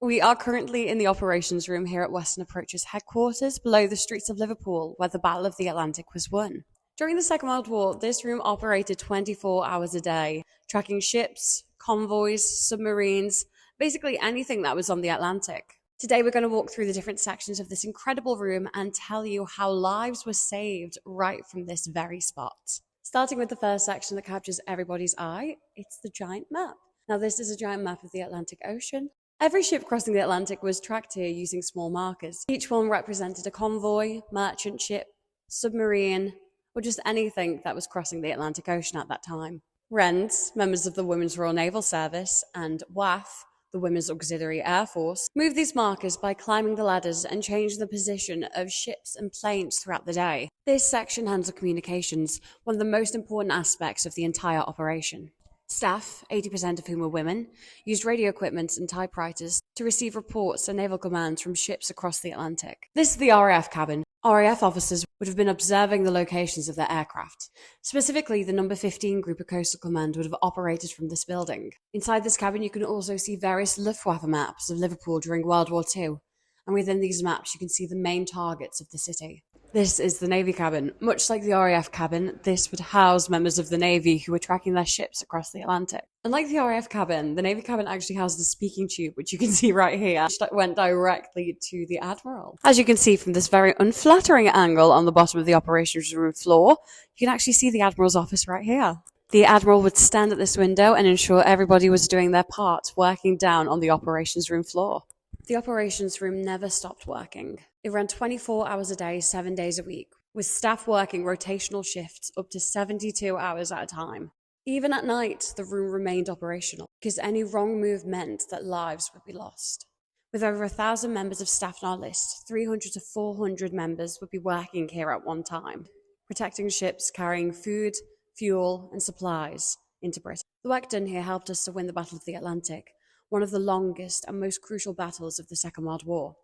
We are currently in the operations room here at Western Approach's headquarters below the streets of Liverpool, where the Battle of the Atlantic was won. During the Second World War, this room operated 24 hours a day, tracking ships, convoys, submarines, basically anything that was on the Atlantic. Today we're going to walk through the different sections of this incredible room and tell you how lives were saved right from this very spot. Starting with the first section that captures everybody's eye, it's the giant map. Now this is a giant map of the Atlantic Ocean. Every ship crossing the Atlantic was tracked here using small markers. Each one represented a convoy, merchant ship, submarine, or just anything that was crossing the Atlantic Ocean at that time. Wrens, members of the Women's Royal Naval Service, and WAF, the Women's Auxiliary Air Force, moved these markers by climbing the ladders and changing the position of ships and planes throughout the day. This section handled communications, one of the most important aspects of the entire operation. Staff, 80% of whom were women, used radio equipment and typewriters to receive reports and naval commands from ships across the Atlantic. This is the RAF cabin. RAF officers would have been observing the locations of their aircraft. Specifically, the number 15 Group of Coastal Command would have operated from this building. Inside this cabin, you can also see various Luftwaffe maps of Liverpool during World War II, and within these maps, you can see the main targets of the city. This is the Navy cabin. Much like the RAF cabin, this would house members of the Navy who were tracking their ships across the Atlantic. Unlike the RAF cabin, the Navy cabin actually has the speaking tube, which you can see right here, which went directly to the Admiral. As you can see from this very unflattering angle on the bottom of the operations room floor, you can actually see the Admiral's office right here. The Admiral would stand at this window and ensure everybody was doing their part, working down on the operations room floor. The operations room never stopped working. It ran 24 hours a day, 7 days a week, with staff working rotational shifts up to 72 hours at a time. Even at night, the room remained operational, because any wrong move meant that lives would be lost. With over 1,000 members of staff on our list, 300 to 400 members would be working here at one time, protecting ships carrying food, fuel, and supplies into Britain. The work done here helped us to win the Battle of the Atlantic, one of the longest and most crucial battles of the Second World War.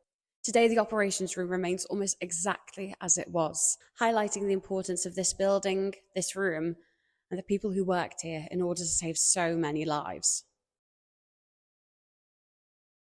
Today, the operations room remains almost exactly as it was, highlighting the importance of this building, this room, and the people who worked here in order to save so many lives.